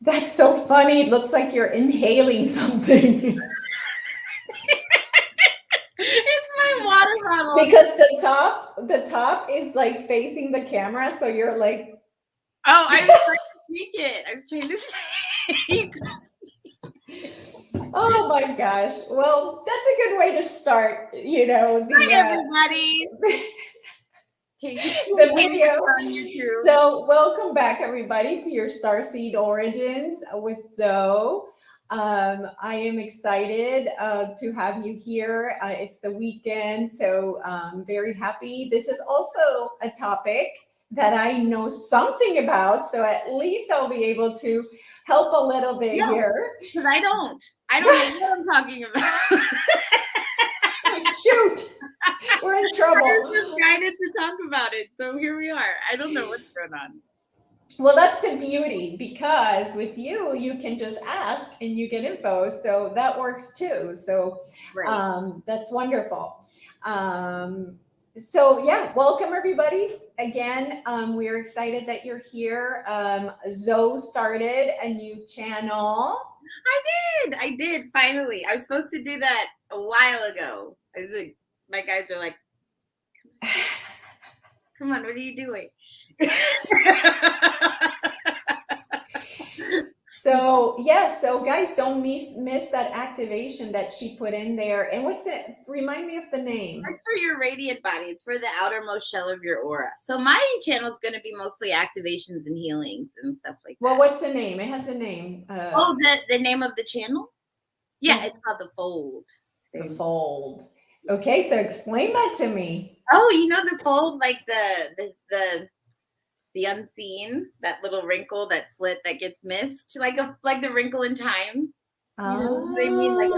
That's so funny. It looks like you're inhaling something. It's my water bottle. Because the top is like facing the camera, so you're like, Oh, I was trying to take it. I was trying to say. oh my gosh. Well, that's a good way to start, Hi, everybody. Take the it video. on YouTube. So, welcome back, everybody, to your Starseed Origins with Zoe. I am excited to have you here. It's the weekend, so very happy. This is also a topic that I know something about, so at least I'll be able to help a little bit No, here. because I don't know what I'm talking about. Shoot, we're in trouble. I was just guided to talk about it, so here we are. I don't know what's going on. Well, that's the beauty, because with you can just ask and you get info, so that works too. So Right. that's wonderful. So yeah, welcome everybody again. We're excited that you're here. Zoe started a new channel. I did finally. I was supposed to do that a while ago. I was like, my guys are like, come on, what are you doing? So yeah, so guys, don't miss that activation that she put in there. And what's the remind me of the name? It's for your radiant body. It's for the outermost shell of your aura. So my channel is going to be mostly activations and healings and stuff like that. Well, what's the name? It has a name. Oh, the name of the channel? Yeah, it's called The Fold. The Fold. Okay, so explain that to me. Oh, you know the fold, like the unseen, that little wrinkle, that slit that gets missed, like the wrinkle in time. You know what I mean? Like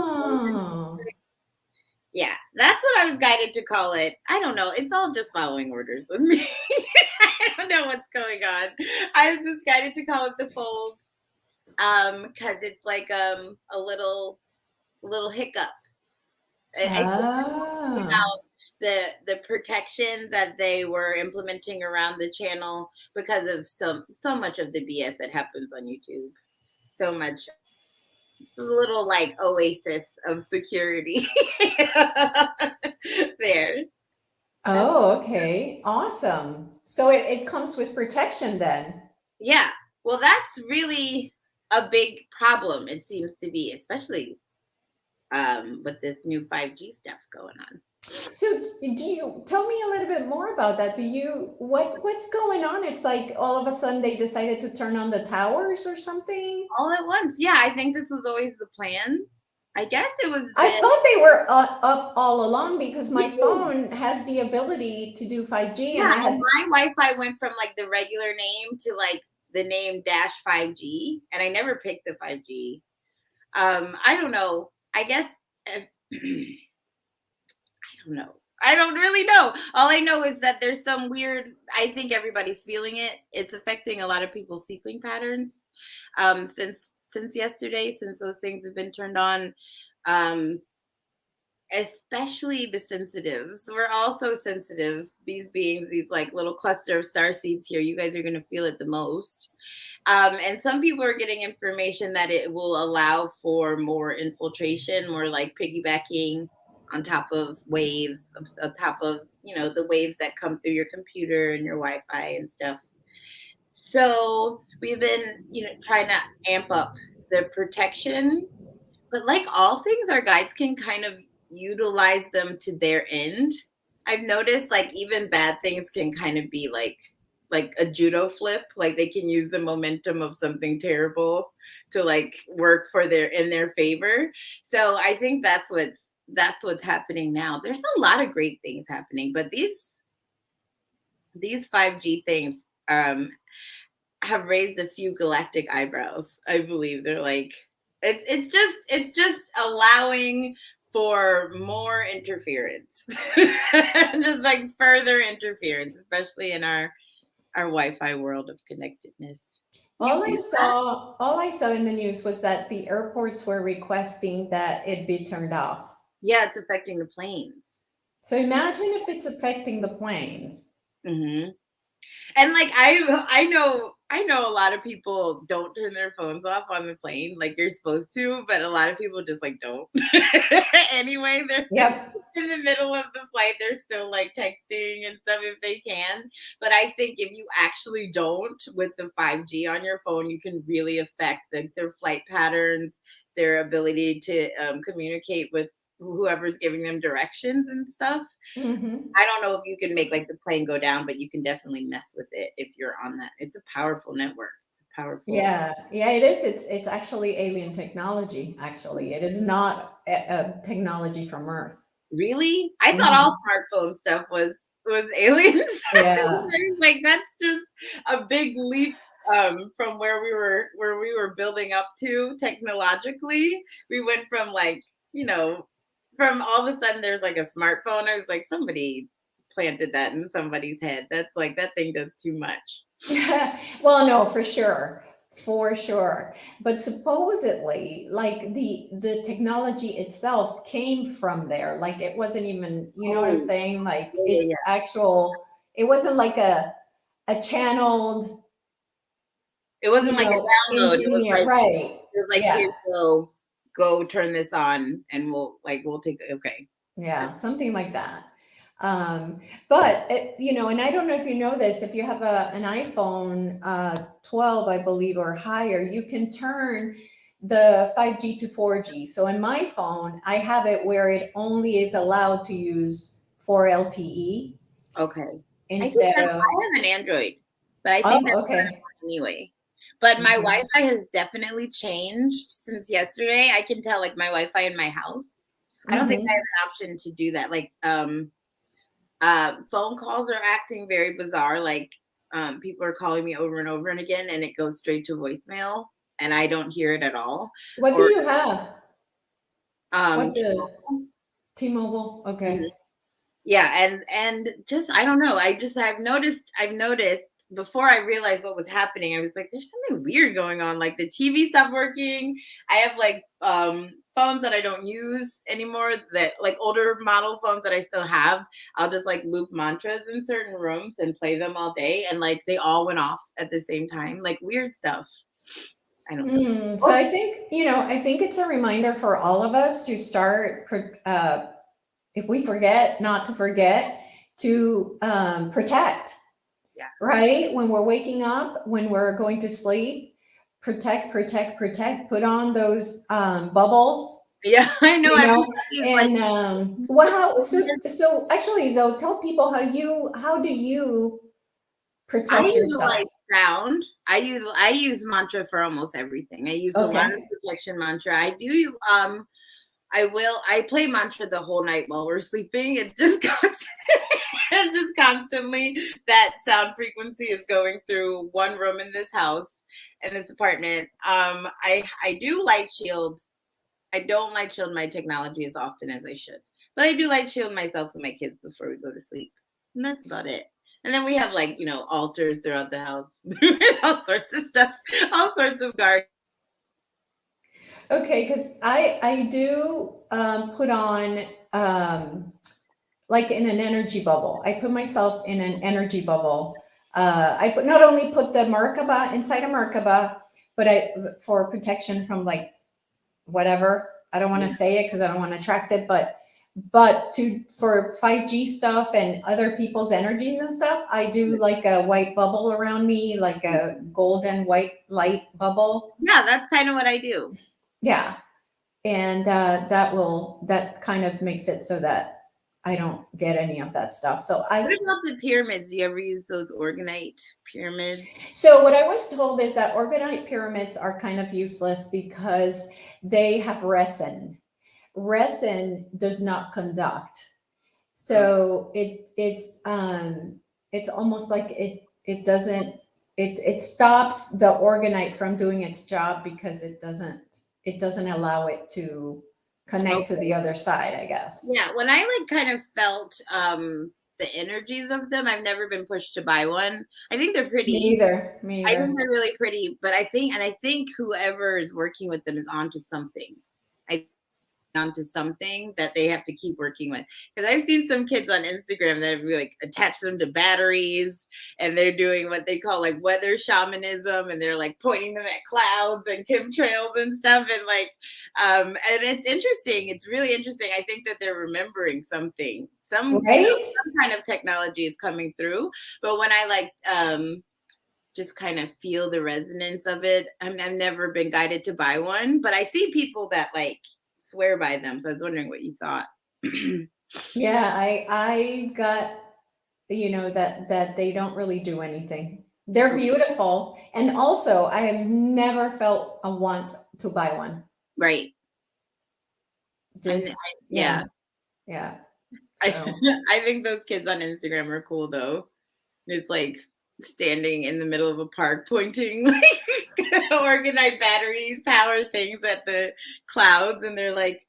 yeah, that's what I was guided to call it. I don't know. It's all just following orders with me. I don't know what's going on. I was just guided to call it The Fold, because it's like a little hiccup. About the protection that they were implementing around the channel because of so much of the BS that happens on YouTube. So much little like oasis of security there. Oh, okay. Awesome. So it comes with protection then. Yeah. Well, that's really a big problem, it seems to be, especially with this new 5G stuff going on. So do you tell me a little bit more about that? What's going on? It's like all of a sudden they decided to turn on the towers or something? All at once. Yeah, I think this was always the plan. I guess it was. I thought they were up all along, because my phone has the ability to do 5G. Yeah, and my Wi-Fi went from like the regular name to like the name dash 5G, and I never picked the 5G. I don't know. I guess I don't know. I don't really know. All I know is that there's some weird. I think everybody's feeling it. It's affecting a lot of people's sleeping patterns. Since yesterday, since those things have been turned on. Especially the sensitives. We're all so sensitive, these beings, these like little cluster of star seeds here. You guys are going to feel it the most. And some people are getting information that it will allow for more infiltration, more like piggybacking on top of waves, on top of, the waves that come through your computer and your Wi-Fi and stuff. So we've been, trying to amp up the protection. But like all things, our guides can kind of utilize them to their end. I've noticed like even bad things can kind of be like a judo flip. Like they can use the momentum of something terrible to like work in their favor. So I think that's what's happening now. There's a lot of great things happening, but these 5G things have raised a few galactic eyebrows. I believe they're like, it's just allowing for more interference, just like further interference, especially in our Wi-Fi world of connectedness. All I saw in the news was that the airports were requesting that it be turned off. Yeah, it's affecting the planes. So imagine if it's affecting the planes. Mm-hmm. And like I know I know a lot of people don't turn their phones off on the plane like you're supposed to, but a lot of people just like don't. Anyway, they're Yep. in the middle of the flight, they're still like texting and stuff if they can. But I think if you actually don't with the 5G on your phone, you can really affect their flight patterns, their ability to communicate with whoever's giving them directions and stuff. Hmm. I don't know if you can make like the plane go down, but you can definitely mess with it if you're on that. It's a powerful network. It's a powerful. Yeah, yeah, it is. It's actually alien technology. Actually, it is not a technology from Earth. Really? I thought all Mhm. smartphone stuff was aliens. I Yeah. was like, that's just a big leap from where we were building up to technologically. We went from like, you know, from all of a sudden there's like a smartphone. I was like, somebody planted that in somebody's head. That's like that thing does too much. Well, no, for sure. But supposedly, like the technology itself came from there. Like it wasn't even, you know what I'm Oh, saying? Like yeah, yeah, it's yeah. actual. It wasn't like a channeled, It wasn't like a download. engineer, right? It was like here, Yeah, go turn this on, and we'll take. Okay. yeah, something like that. But and I don't know if you know this, if you have an iPhone 12, I believe, or higher, you can turn the 5G to 4G. So in my phone, I have it where it only is allowed to use 4 LTE Okay. I think instead of, I have an Android, but I think oh, that's okay. anyway. But my Mhm. Wi-Fi has definitely changed since yesterday. I can tell like my Wi-Fi in my house. I don't think I have Mhm. an option to do that. Like phone calls are acting very bizarre. Like people are calling me over and over and again, and it goes straight to voicemail, and I don't hear it at all. What do Or you have? What the T-Mobile. T-Mobile? Mhm. Okay. Yeah, and just I don't know. I've noticed before I realized what was happening. I was like, there's something weird going on. Like the TV stopped working. I have like phones that I don't use anymore, that like older model phones that I still have. I'll just like loop mantras in certain rooms and play them all day, and like they all went off at the same time. Like weird stuff. I don't know. So I think, I think it's a reminder for all of us to start, if we forget, not to forget to protect, Yeah. right? When we're waking up, when we're going to sleep, protect, protect, protect, put on those bubbles, Yeah, I know you know, everybody's like and well, so actually, Zoe, tell people how do you I protect yourself? utilize sound. I use mantra for almost everything. I use the learner Okay. protection mantra. I play mantra the whole night while we're sleeping. It's just constant, it's just constantly that sound frequency is going through one room in this house, in this apartment. I do light shield. I don't light shield my technology as often as I should. But I do light shield myself and my kids before we go to sleep. And that's about it. And then we have like, altars throughout the house. All sorts of stuff, all sorts of guards. Okay, because I do put on like in an energy bubble. I put myself in an energy bubble. I put not only put the Merkaba inside a Merkaba, but I for protection from like whatever. I don't want to Yeah. say it because I don't want to attract it, but to for 5G stuff and other people's energies and stuff, I do like a white bubble around me, like a golden white light bubble. Yeah, that's kind of what I do. Yeah, and that kind of makes it so that I don't get any of that stuff. What about the pyramids? Do you ever use those Orgonite pyramids? So what I was told is that Orgonite pyramids are kind of useless because they have resin. Resin does not conduct, Okay. so it's almost like it doesn't it stops the Orgonite from doing its job because it doesn't allow it to connect to the Okay. other side, I guess. Yeah, when I like kind of felt the energies of them, I've never been pushed to buy one. I think they're Me pretty. either. Me I think either. they're really pretty, but I think whoever is working with them is onto something. I onto something that they have to keep working with. Because I've seen some kids on Instagram that have like attached them to batteries, and they're doing what they call like weather shamanism, and they're like pointing them at clouds and chemtrails and stuff, and like and it's interesting. It's really interesting. I think that they're remembering something. Right? Some kind of technology is coming through. But when I like just kind of feel the resonance of it, I've never been guided to buy one, but I see people that like swear by them. So I was wondering what you thought. Yeah, I got, that they don't really do anything. They're beautiful. And also, I have never felt a want to buy one. Right. Just, yeah. Yeah. So. I think those kids on Instagram are cool though. It's like standing in the middle of a park pointing like Orgonite batteries, power things at the clouds, and they're like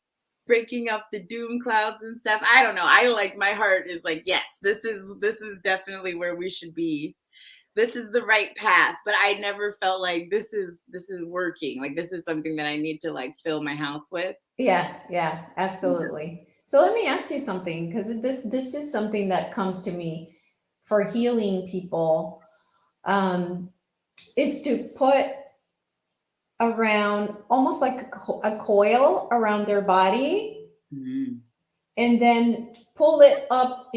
breaking up the doom clouds and stuff. I don't know. I like, my heart is like, yes, this is definitely where we should be. This is the right path. But I never felt like this is working. Like this is something that I need to like fill my house with. Yeah, absolutely. So let me ask you something, because this is something that comes to me for healing people, is to put around almost like a coil around their body, and then pull it up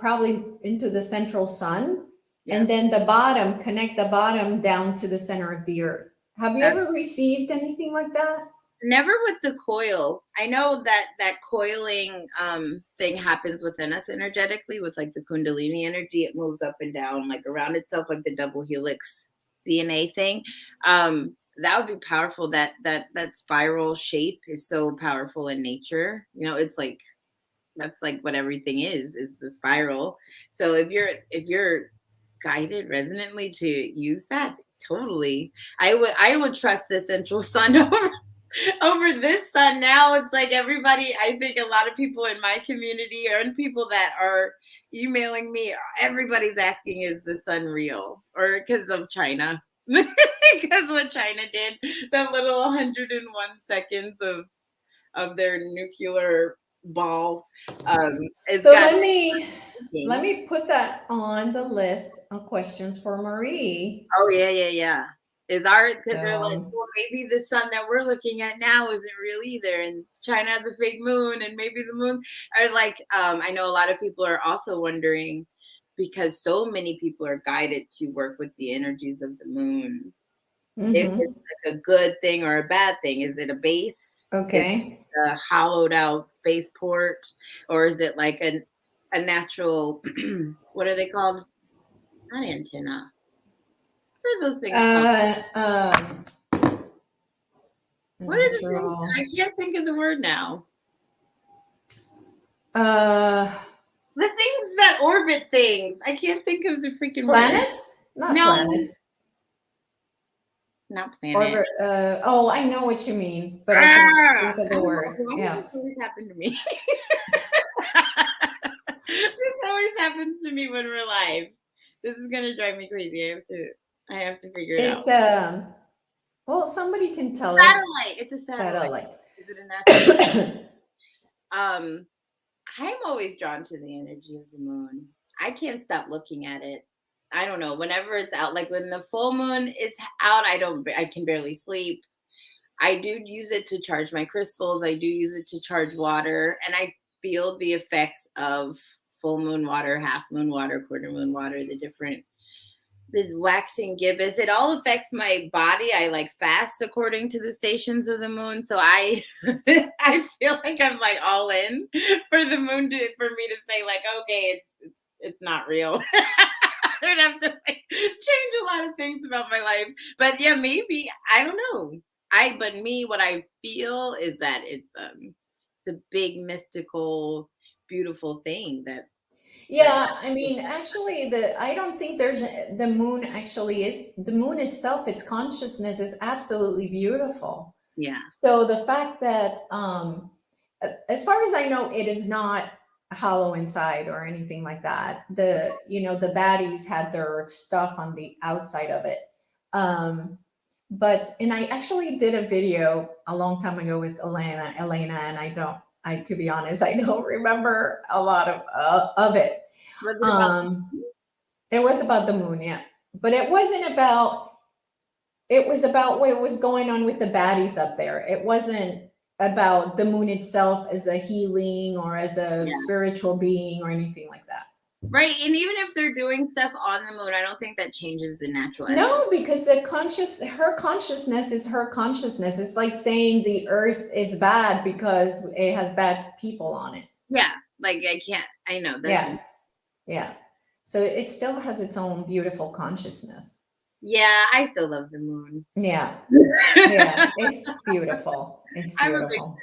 probably into the central sun, and then the bottom, connect the bottom down to the center of the earth. Have you ever received anything like that? Never with the coil. I know that coiling thing happens within us energetically with like the Kundalini energy. It moves up and down like around itself, like the double helix DNA thing. That would be powerful. That spiral shape is so powerful in nature. It's like, that's like what everything is the spiral. So if you're guided resonantly to use that, totally. I would trust the central sun over this sun. Now it's like everybody, I think a lot of people in my community and people that are emailing me, everybody's asking, is the sun real? Or because of China. Because what China did, that little 101 seconds of their nuclear ball. So let me put that on the list of questions for Marie. Oh yeah. Is ours, because they're like, well, maybe the sun that we're looking at now isn't real either, and China has a fake moon, and maybe the moon are like. I know a lot of people are also wondering, because so many people are guided to work with the energies of the moon. If it's like a good thing or a bad thing, is it a base? Okay. A hollowed out spaceport, or is it like a natural? What are they called? Not antenna. What are those things called? What are the things? I can't think of the word now. The things that orbit things. I can't think of the freaking planets. Word. Planets. Not planet. I know what you mean, but I can't think of the word. This always happened to me. This always happens to me when we're live. This is gonna drive me crazy. I have to figure it out. It's well, somebody can tell us. Satellite. It's a satellite. Is it a natural? I'm always drawn to the energy of the moon. I can't stop looking at it. I don't know. Whenever it's out, like when the full moon is out, I can barely sleep. I do use it to charge my crystals. I do use it to charge water, and I feel the effects of full moon water, half moon water, quarter moon water, the waxing gibbous. It all affects my body. I like fast according to the stations of the moon. So I feel like I'm like all in for the moon for me to say like, okay, it's not real. I'd have to like change a lot of things about my life. But yeah, maybe, I don't know. What I feel is that it's a big mystical, beautiful thing that. Yeah, I mean, actually, I don't think the moon actually is the moon itself. Its consciousness is absolutely beautiful. Yeah. So the fact that, as far as I know, it is not hollow inside or anything like that. The baddies had their stuff on the outside of it. and I actually did a video a long time ago with Elena, and to be honest, I don't remember a lot of it. Was it about? Um, it was about the moon, yeah, but it wasn't about. It was about what was going on with the baddies up there. It wasn't about the moon itself as a healing or as a Yeah. spiritual being or anything like that. Right. And even if they're doing stuff on the moon, I don't think that changes the natural essence. No, because her consciousness is her consciousness. It's like saying the earth is bad because it has bad people on it. Yeah. Like I know. Yeah. Yeah. So it still has its own beautiful consciousness. Yeah, I still love the moon. Yeah. Yeah. It's beautiful. It's beautiful. I'm a big fan.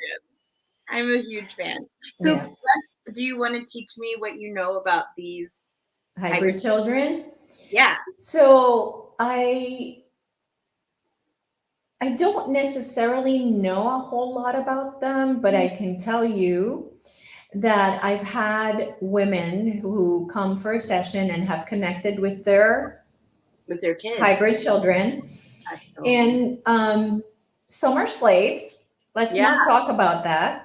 I'm a huge fan. So yeah. do you want to teach me what you know about these hybrid children? Yeah. So I don't necessarily know a whole lot about them, but I can tell you that I've had women who come for a session and have connected with their kids, hybrid children. And some are slaves. Let's not talk about that.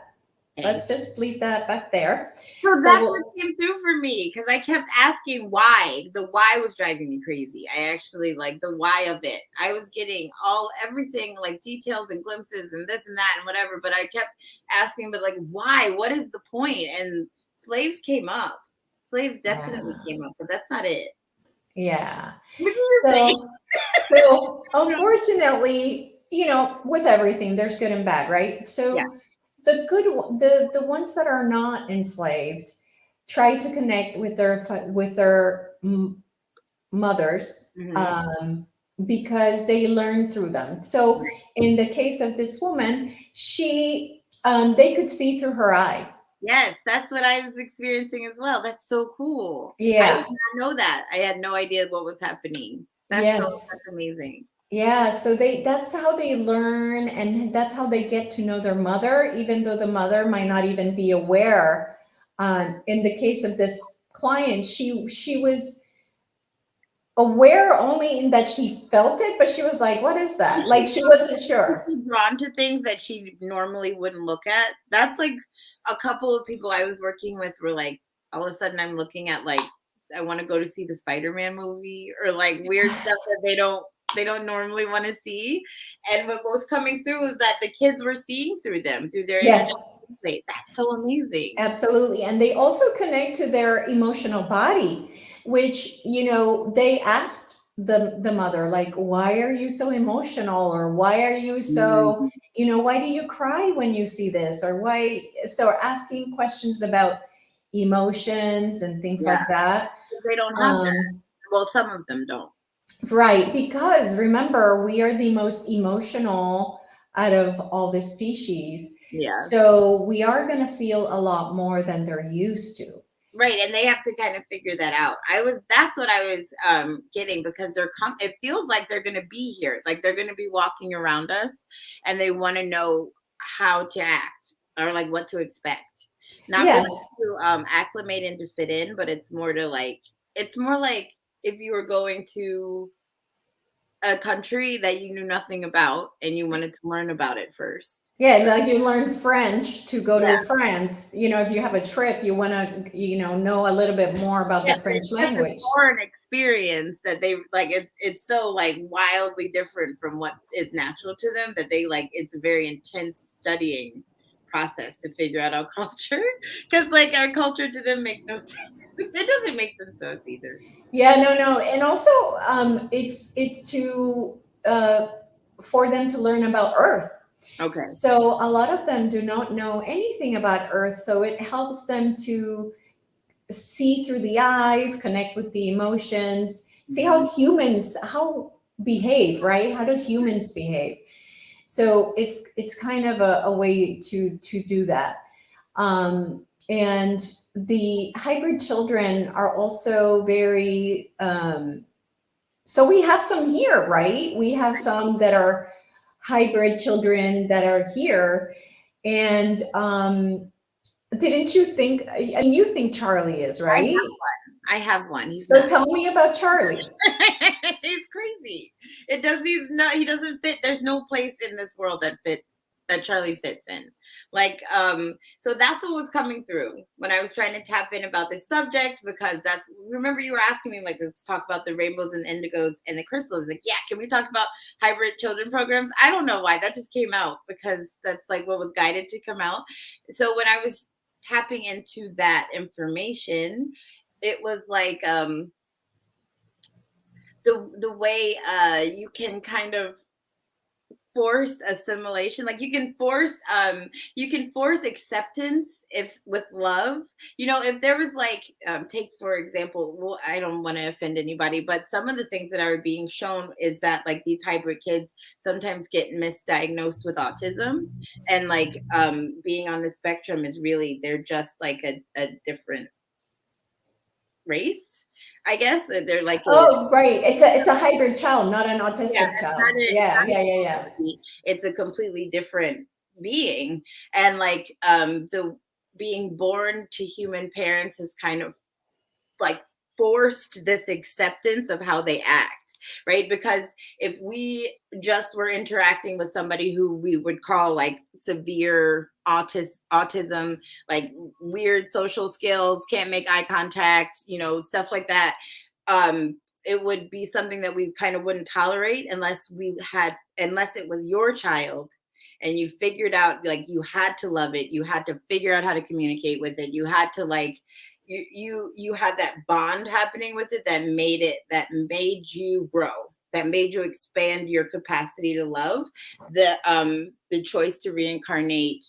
Okay. Let's just leave that back there. So that's what came through for me, because I kept asking why. The why was driving me crazy. I actually like the why of it. I was getting everything like details and glimpses and this and that and whatever, but I kept asking, but like why? What is the point? And slaves came up. Slaves definitely came up, but that's not it. Yeah. So unfortunately, with everything, there's good and bad, right? So the the ones that are not enslaved try to connect with their mothers, because they learn through them. So in the case of this woman, they could see through her eyes. Yes, that's what I was experiencing as well. That's so cool. Yeah. I did not know that. I had no idea what was happening. That's amazing. Yeah, so that's how they learn, and that's how they get to know their mother, even though the mother might not even be aware. In the case of this client, she was aware only in that she felt it, but she was like, what is that? Like she wasn't sure. Drawn to things that she normally wouldn't look at. That's like a couple of people I was working with were like, all of a sudden I'm looking at like, I want to go to see the Spider-Man movie, or like weird stuff that they don't normally want to see. And what was coming through was that the kids were seeing through them, through their plate. That's so amazing. Absolutely. And they also connect to their emotional body, which, they asked the mother, like, why are you so emotional? Or why are you so, why do you cry when you see this? Or why? So asking questions about emotions and things like that. Because they don't have that. Well, some of them don't. Right. Because remember, we are the most emotional out of all the species. Yeah. So we are going to feel a lot more than they're used to. Right. And they have to kind of figure that out. That's what I was getting, because it feels like they're going to be here. Like they're going to be walking around us, and they want to know how to act, or like what to expect. Not really to acclimate and to fit in, but it's more like if you were going to a country that you knew nothing about and you wanted to learn about it first. Yeah, like you learn French to go to France. If you have a trip, you want to, know a little bit more about the French language. It's a foreign experience that they like. It's so like wildly different from what is natural to them that they like. It's a very intense studying process to figure out our culture, because like our culture to them makes no sense. It doesn't make sense to us either. Yeah, no, and also it's to for them to learn about Earth. Okay. So a lot of them do not know anything about Earth, so it helps them to see through the eyes, connect with the emotions, see how humans behave, right? How do humans behave? So it's kind of a way to do that. And the hybrid children are also very, so we have some here, right? We have some that are hybrid children that are here. And didn't you think, you think Charlie is, right? I have one. So tell me about Charlie. He's crazy. It doesn't. He doesn't fit. There's no place in this world that Charlie fits in. Like, so that's what was coming through when I was trying to tap in about this subject, because remember you were asking me, like, let's talk about the rainbows and indigos and the crystals. Like, yeah, can we talk about hybrid children programs? I don't know why that just came out, because that's like what was guided to come out. So when I was tapping into that information, it was like, the way you can kind of force assimilation, like you can force acceptance if with love. If there was like, take for example, well, I don't want to offend anybody, but some of the things that are being shown is that like these hybrid kids sometimes get misdiagnosed with autism, and like being on the spectrum is really, they're just like a different race, I guess. That they're like Oh, right. It's a hybrid child, not an yeah, autistic it's child. not Yeah, yeah, yeah, yeah. it's a completely different being. And like the being born to human parents has kind of like forced this acceptance of how they act, right? Because if we just were interacting with somebody who we would call like severe autism, like weird social skills, can't make eye contact, stuff like that, it would be something that we kind of wouldn't tolerate unless it was your child and you figured out, like, you had to love it, you had to figure out how to communicate with it, you had to like, you had that bond happening with it that made you grow, that made you expand your capacity to love. The choice to reincarnate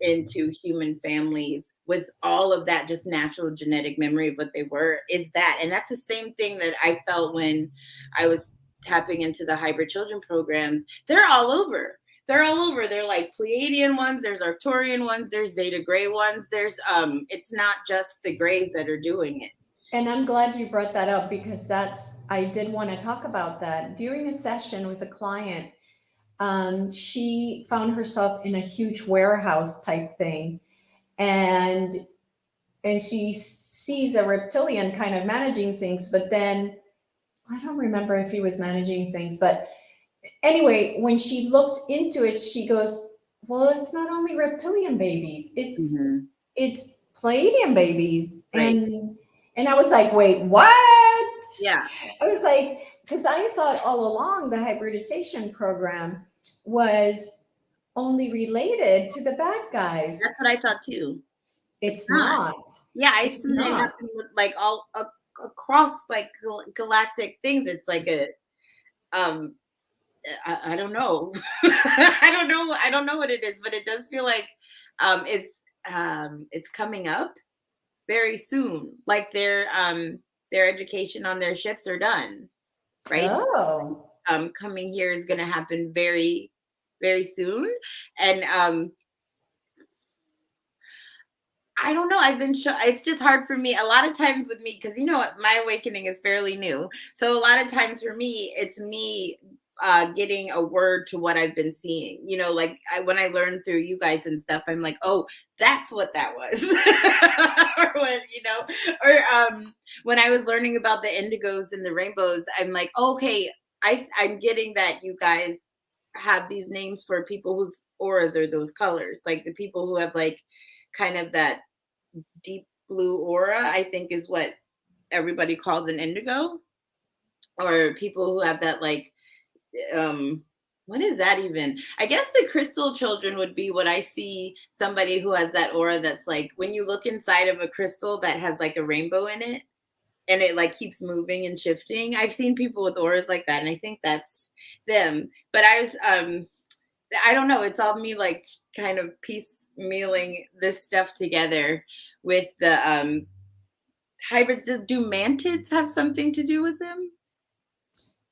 into human families with all of that just natural genetic memory of what they were is that. And that's the same thing that I felt when I was tapping into the hybrid children programs. They're all over. They're like Pleiadian ones, there's Arcturian ones, there's Zeta Gray ones, there's it's not just the Grays that are doing it. And I'm glad you brought that up, because I did want to talk about that. During a session with a client, she found herself in a huge warehouse type thing, and she sees a reptilian kind of managing things, but then I don't remember if he was managing things, but anyway, when she looked into it, she goes, well, it's not only reptilian babies, it's Pleiadian babies. Right. And I was like, wait, what? Yeah. I was like, because I thought all along the hybridization program was only related to the bad guys. That's what I thought too. It's not. Yeah, I've seen it happen with like all across like galactic things. It's like a I don't know. I don't know what it is, but it does feel like it's coming up very soon. Like their education on their ships are done, right? Oh. Coming here is going to happen very, very soon. And I don't know. I've been it's just hard for me a lot of times with me, because my awakening is fairly new. So a lot of times for me, it's me getting a word to what I've been seeing. Like when I learned through you guys and stuff, I'm like, oh, that's what that was. or when I was learning about the indigos and the rainbows, I'm like, okay, I'm getting that you guys have these names for people whose auras are those colors, like the people who have like kind of that deep blue aura, I think is what everybody calls an indigo, or people who have that like what is that even? I guess the crystal children would be what I see, somebody who has that aura that's like when you look inside of a crystal that has like a rainbow in it and it like keeps moving and shifting. I've seen people with auras like that, and I think that's them. But I don't know, it's all me like kind of piecemealing this stuff together with the hybrids. Do mantids have something to do with them?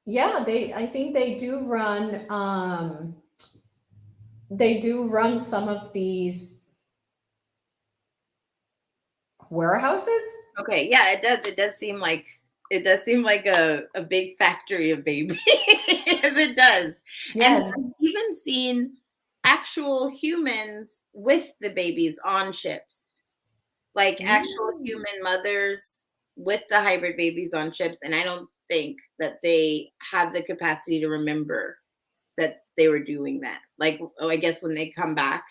Yeah, I think they do run some of these warehouses. Okay, yeah, it does. It does seem like a big factory of babies. Yes, it does. Yeah. And I've even seen actual humans with the babies on ships, like actual human mothers with the hybrid babies on ships. And I don't think that they have the capacity to remember that they were doing that. Like, oh, I guess when they come back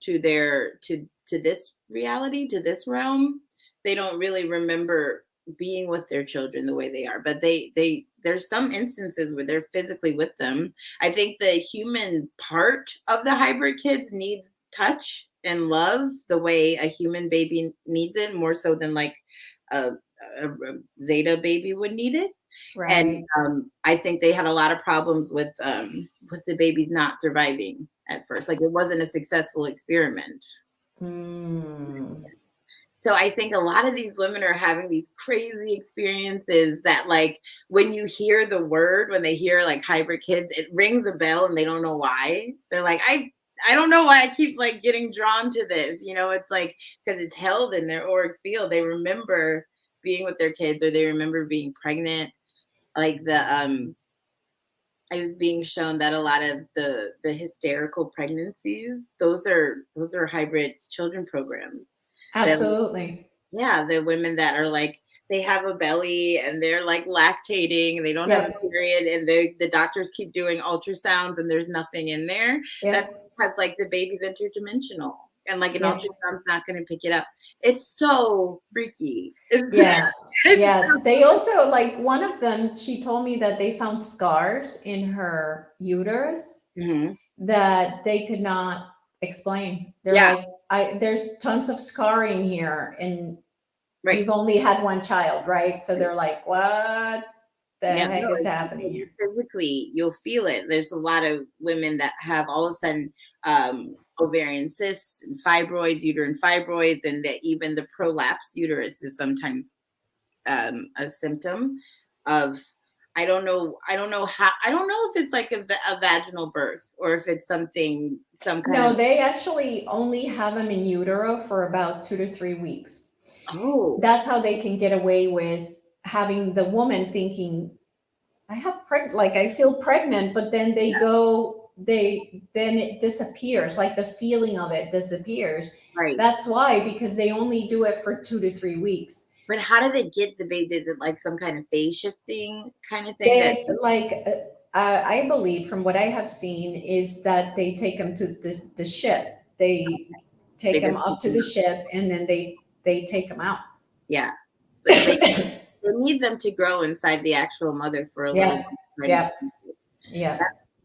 to their to this reality, to this realm, they don't really remember being with their children the way they are. But they there's some instances where they're physically with them. I think the human part of the hybrid kids needs touch and love the way a human baby needs it, more so than like a, a Zeta baby would need it. And Right. I think they had a lot of problems with the babies not surviving at first. Like, it wasn't a successful experiment. Mm. So I think a lot of these women are having these crazy experiences that, like, when you hear the word, when they hear like hybrid kids, it rings a bell and they don't know why. They're like, I don't know why I keep like getting drawn to this. You know, it's like because it's held in their auric field. They remember being with their kids, or they remember being pregnant. Like I was being shown that a lot of the hysterical pregnancies, those are hybrid children programs. That, Absolutely. yeah, the women that are like, they have a belly and they're like lactating and they don't have Yep. a period, and the doctors keep doing ultrasounds and there's nothing in there. That Yep. has like the baby's interdimensional, and like an Yep. ultrasound's not going to pick it up. It's so freaky. Yeah. It's Yeah. They also, like, one of them, she told me that they found scars in her uterus Mhm. that they could not explain. They're Yeah, like, there's tons of scarring here, and right. we've only had one child, right? So they're like, what the Yeah, no, heck is it's happening here? physically, you'll feel it. There's a lot of women that have all of a sudden ovarian cysts and fibroids, uterine fibroids, and that even the prolapsed uterus is sometimes a symptom of. I don't know how. I don't know if it's like a vaginal birth or if it's something, some kind No, of. they actually only have them in utero for about 2 to 3 weeks. Oh, That's how they can get away with having the woman thinking, I have like I feel pregnant, but then they go, then it disappears, like the feeling of it disappears. right. That's why, because they only do it for 2 to 3 weeks. But how do they get the baby? Is it like some kind of phase shifting kind of thing that? They like, I believe from what I have seen is that they take them to the ship. They They take them just, up to the ship, and then they take them out. yeah, but they need them to grow inside the actual mother for a little Yeah, while. yeah, yeah.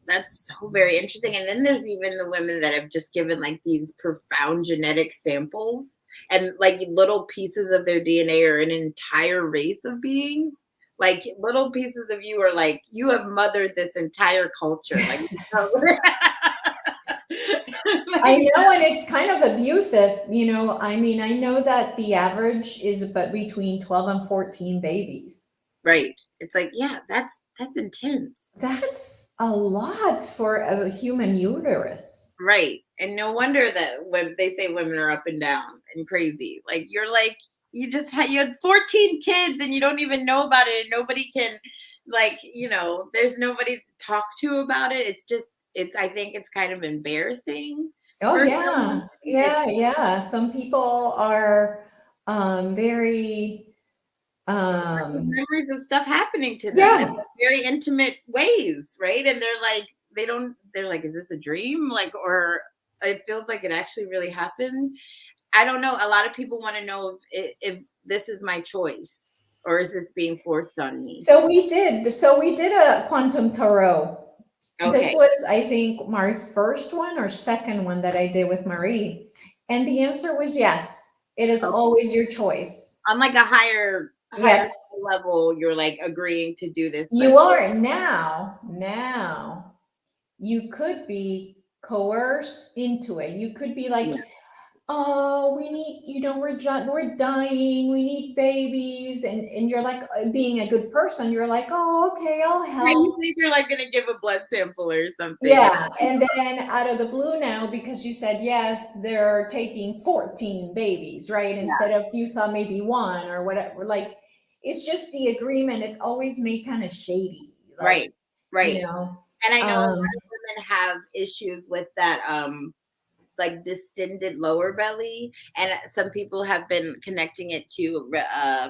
That's so very interesting. And then there's even the women that have just given like these profound genetic samples, and like little pieces of their DNA are an entire race of beings. Like little pieces of you are like, you have mothered this entire culture. Like, I like, know, and it's kind of abusive, I mean, I know that the average is about between 12 and 14 babies. right. It's like, yeah, that's intense. That's a lot for a human uterus. Right. And no wonder that when they say women are up and down and crazy, like you're like, you had 14 kids and you don't even know about it, and nobody can, like, there's nobody to talk to about it. It's just, I think it's kind of embarrassing Oh for some women. yeah, It's yeah, yeah. Some people are very memories of stuff happening to them in yeah. very intimate ways, right? And they're like, they're like, is this a dream? Like, or it feels like it actually really happened. I don't know. A lot of people want to know if this is my choice or is this being forced on me? So we did a quantum tarot. This Okay. was, I think, my first one or second one that I did with Marie. And the answer was yes. It is Okay. always your choice. On like a higher Yes, level, you're like agreeing to do this, but you are now. You could be coerced into it. You could be like, yeah. oh, we need, we're dying, we need babies, and you're like, being a good person, you're like, oh, okay, I'll Right, help. you think you're like gonna give a blood sample or something. And Yeah, and then out of the blue now, because you said yes, they're taking 14 babies, right? yeah, Instead of, you thought maybe one or whatever. Like, it's just the agreement. It's always made kind of shady, like, right, you right. know. And I know a lot Um, of women have issues with that. like distended lower belly, and some people have been connecting it to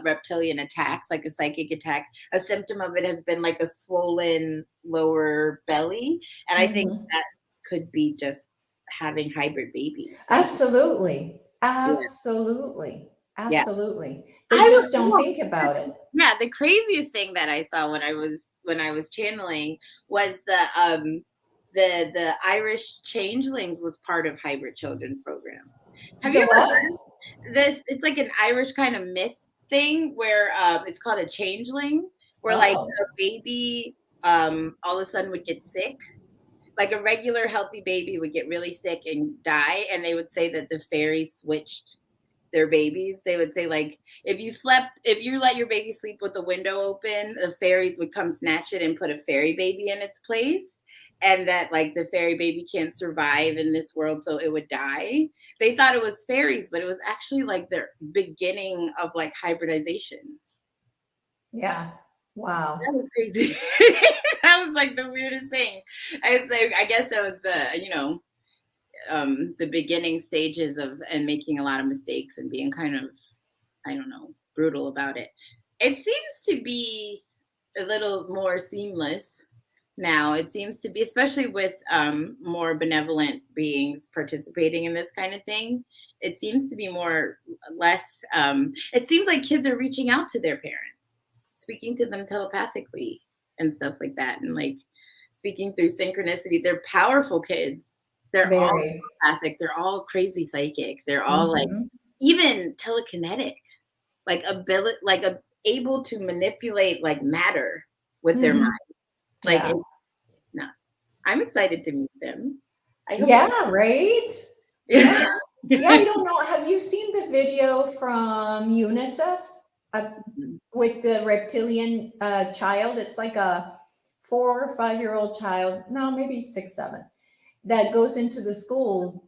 reptilian attacks, like a psychic attack. A symptom of it has been like a swollen lower belly, and I think that could be just having hybrid babies. Absolutely. Yeah. Absolutely. Yeah. Absolutely. They I just don't don't know. think about it. Yeah, the craziest thing that I saw when I was channeling was the Irish changelings was part of Hybrid Children program. Have you The ever what? heard this? It's like an Irish kind of myth thing where it's called a changeling, where like Oh. a baby all of a sudden would get sick. Like a regular healthy baby would get really sick and die, and they would say that the fairies switched their babies. They would say like if you let your baby sleep with the window open, the fairies would come snatch it and put a fairy baby in its place, and that like the fairy baby can't survive in this world, so it would die. They thought it was fairies, but it was actually like their beginning of like hybridization. Yeah. Wow. That was crazy. That was like the weirdest thing. I guess that was the beginning stages of and making a lot of mistakes and being kind of, I don't know, brutal about it. It seems to be a little more seamless now. It seems to be, especially with more benevolent beings participating in this kind of thing. It seems to be less. It seems like kids are reaching out to their parents, speaking to them telepathically and stuff like that, and like speaking through synchronicity. They're powerful kids. They're all Very. telepathic. They're all crazy psychic. They're all like Mhm. even telekinetic, like able to manipulate like matter with their mind. Mhm. Like Yeah. it's not. I'm excited to meet them. I hope. Yeah, right? Yeah. Yeah. Yeah, I don't know. Have you seen the video from UNICEF uh, with the reptilian child? It's like a 4 or 5 year old child, no, maybe 6, 7, that goes into the school,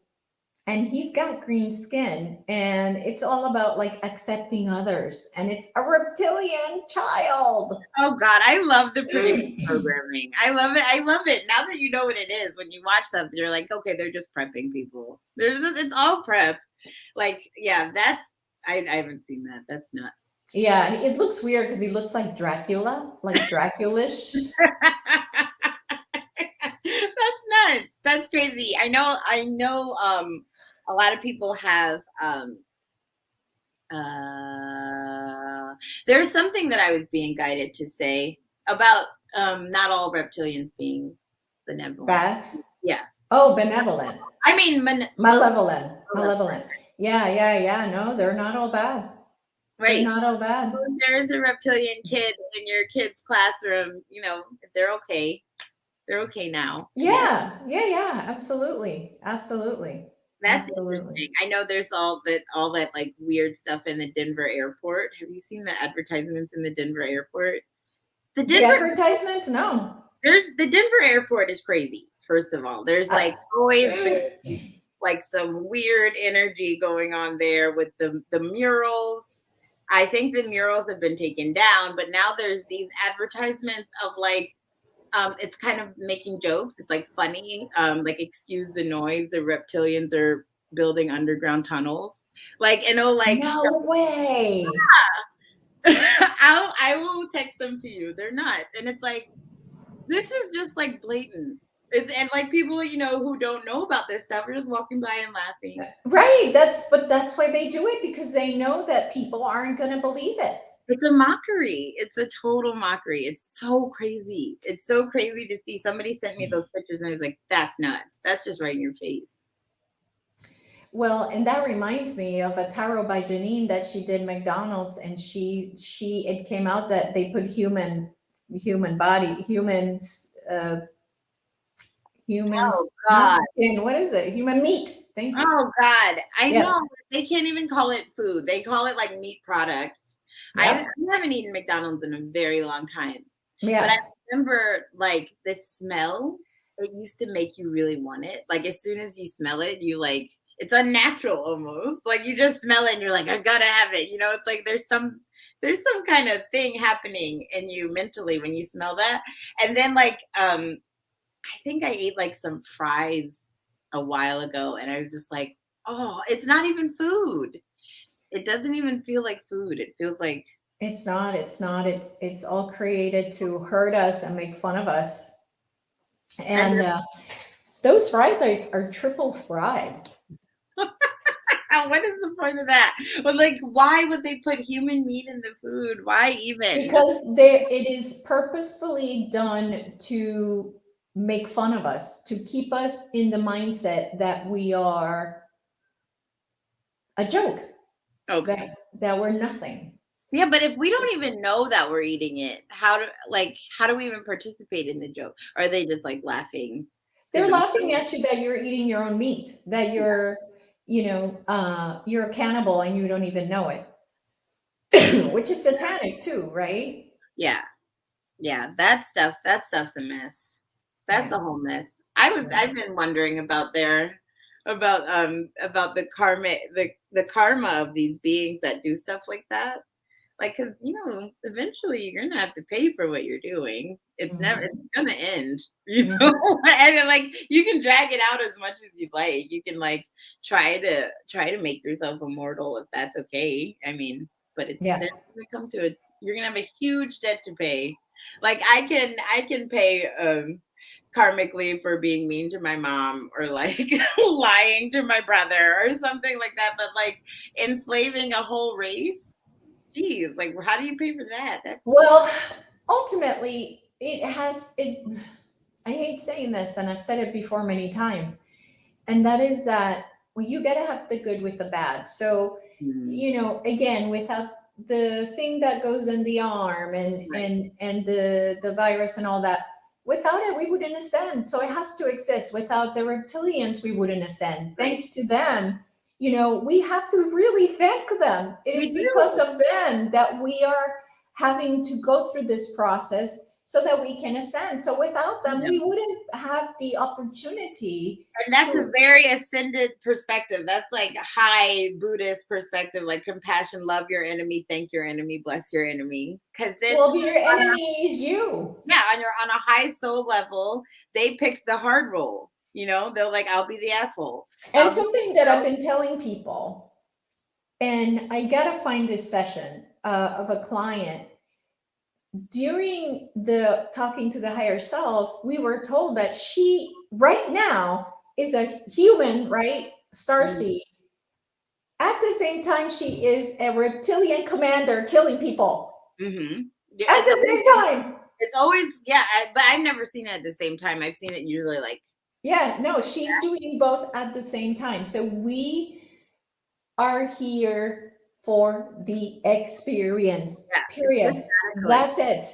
and he's got green skin, and it's all about like accepting others, and it's a reptilian child. Oh God, I love the prediction programming. I love it. I love it. Now that you know what it is, when you watch something, you're like, okay, they're just prepping people. It's all prep. Like, yeah, I haven't seen that. That's nuts. Yeah, it looks weird because he looks like Dracula, like Draculish. That's nuts. That's crazy. I know a lot of people have there's something that I was being guided to say about not all reptilians being benevolent. Bad. Yeah. Oh, benevolent. I mean Malevolent. Malevolent. Yeah, yeah, yeah. No, they're not all bad. They're right. not all bad. If there is a reptilian kid in your kid's classroom, they're okay. They're okay now. Yeah, yeah, yeah. Absolutely. Absolutely. That's Absolutely. interesting. I know there's all that like weird stuff in the Denver airport. Have you seen the advertisements in the Denver airport? The The Denver advertisements? No. the Denver airport is crazy. First of all, there's like always been like some weird energy going on there with the murals. I think the murals have been taken down, but now there's these advertisements of like it's kind of making jokes. It's like funny, like excuse the noise. The reptilians are building underground tunnels. Like, like No way. I will text them to you. They're nuts, and it's like this is just like blatant. And like people, who don't know about this stuff are just walking by and laughing. Right. That's why they do it, because they know that people aren't going to believe it. It's a mockery. It's a total mockery. It's so crazy. It's so crazy to see. Somebody sent me those pictures and I was like, that's nuts. That's just right in your face. Well, and that reminds me of a tarot by Janine that she did McDonald's, and it came out that they put human body, Oh humans, not God. skin. What is it? Human meat. Thank you. Oh God. I Yep. know. They can't even call it food. They call it like meat products. I Yep. haven't eaten McDonald's in a very long time. Yeah. But I remember like the smell, it used to make you really want it. Like as soon as you smell it, you like it's unnatural almost. Like you just smell it and you're like, I gotta have it. It's like there's some kind of thing happening in you mentally when you smell that. And then like I think I ate like some fries a while ago, and I was just like, oh, it's not even food. It doesn't even feel like food. It feels like It's not, it's all created to hurt us and make fun of us. and And those fries are triple fried. what is the point of that? But like, why would they put human meat in the food? Why even? Because it is purposefully done to make fun of us, to keep us in the mindset that we are a joke, Okay. that we're nothing. Yeah, but if we don't even know that we're eating it, how do we even participate in the joke? Or are they just like laughing to They're them? laughing at you that you're eating your own meat, that you're, you're a cannibal and you don't even know it, which is satanic too, right? Yeah. Yeah, that stuff's a mess. That's Yeah, a whole mess. yeah. I've been wondering about the karma of these beings that do stuff like that. Like, cause eventually you're gonna have to pay for what you're doing. It's Mhm, gonna end, you know? mhm. And then, like, you can drag it out as much as you like. You can like try to make yourself immortal if that's okay. I mean, but it's Yeah. then gonna come to it. You're gonna have a huge debt to pay. Like I can pay karmically for being mean to my mom or like lying to my brother or something like that. But like enslaving a whole race, geez, like how do you pay for that? That's Well, ultimately, I hate saying this, and I've said it before many times, and that is that, well, you got to have the good with the bad. So, mm, again, without the thing that goes in the arm and right. and the virus and all that, without it, we wouldn't ascend. So it has to exist. Without the reptilians, we wouldn't ascend. Right. Thanks to them, we have to really thank them. It We is because do. of them that we are having to go through this process so that we can ascend. So without them, Yeah. we wouldn't have the opportunity And that's a to. very ascended perspective. That's like a high Buddhist perspective, like compassion, love your enemy, thank your enemy, bless your enemy. Because then Well, your enemy is you. yeah, on a high soul level, they picked the hard role. They're like, I'll be the asshole. And I'll be something that I've been telling people, and I gotta find this session of a client. During the talking to the higher self, we were told that she right now is a human, right? Starseed. At the same time, she is a reptilian commander killing people. mm-hmm. Yeah, At the same time. it's always yeah, but I've never seen it at the same time. I've seen it usually like Yeah, no, she's doing both at the same time. So we are here for the experience. yeah, it's Period. good. That's it.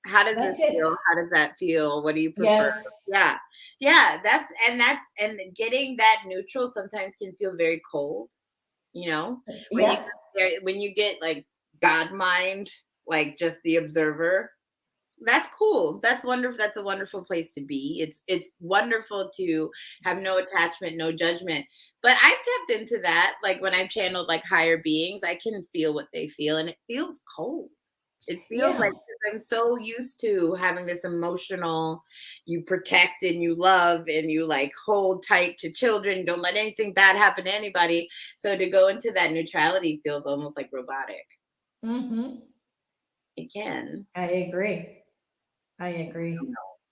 How does That's this it. feel? How does that feel? What do you prefer? Yes. Yeah. Yeah, and getting that neutral sometimes can feel very cold, you know? When you Yeah. when you get like God mind, like just the observer, that's cool. That's wonderful. That's a wonderful place to be. It's wonderful to have no attachment, no judgment. But I've tapped into that. Like when I've channeled like higher beings, I can feel what they feel, and it feels cold. It feels Yeah. like 'cause I'm so used to having this emotional, you protect and you love and you like hold tight to children. Don't let anything bad happen to anybody. So to go into that neutrality feels almost like robotic. Mm-hmm. It can. I agree. I agree.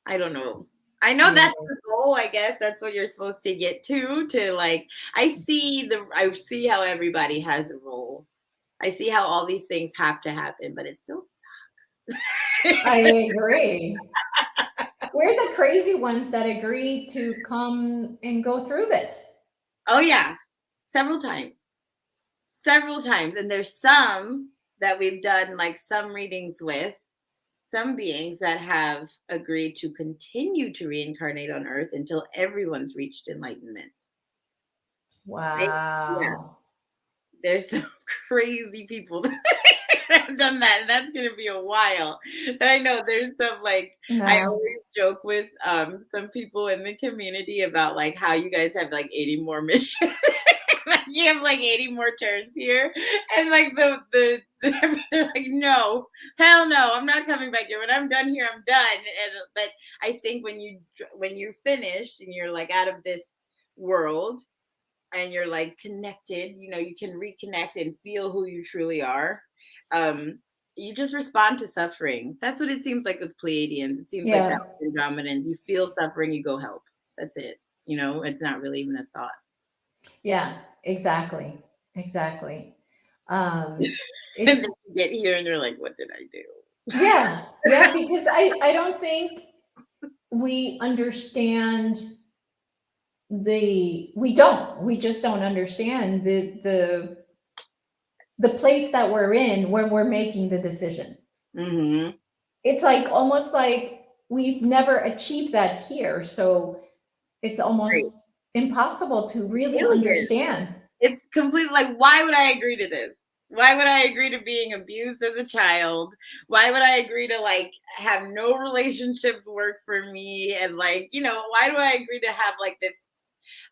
I don't know. I know I that's agree. the goal, I guess. That's what you're supposed to get to like I see how everybody has a role. I see how all these things have to happen, but it still I agree. We're the crazy ones that agree to come and go through this. Oh yeah. Several times. Several times. And there's some that we've done like some readings with, some beings that have agreed to continue to reincarnate on earth until everyone's reached enlightenment. They, yeah, Wow. there's some crazy people that have done that. And that's gonna be a while. And I know there's some like I No. always joke with some people in the community about like how you guys have like 80 more missions. Like you have like 80 more turns here. And like they're like, no, hell no, I'm not coming back here. When I'm done here, I'm done. But I think when you're finished and you're like out of this world and you're like connected, you can reconnect and feel who you truly are. You just respond to suffering. That's what it seems like with Pleiadians. It seems like that Yeah. with Andromedans. You feel suffering, you go help. That's it. It's not really even a thought. Yeah, exactly. Exactly. And then It's you get here and you're like, what did I do? yeah, yeah, because I don't think we understand we just don't understand the place that we're in when we're making the decision. Mm-hmm. It's like almost like we've never achieved that here, so it's Right. almost impossible to really Aliens. understand. It's completely like, why would I agree to this? Why would I agree to being abused as a child? Why would I agree to like have no relationships work for me? And like, why do I agree to have like this?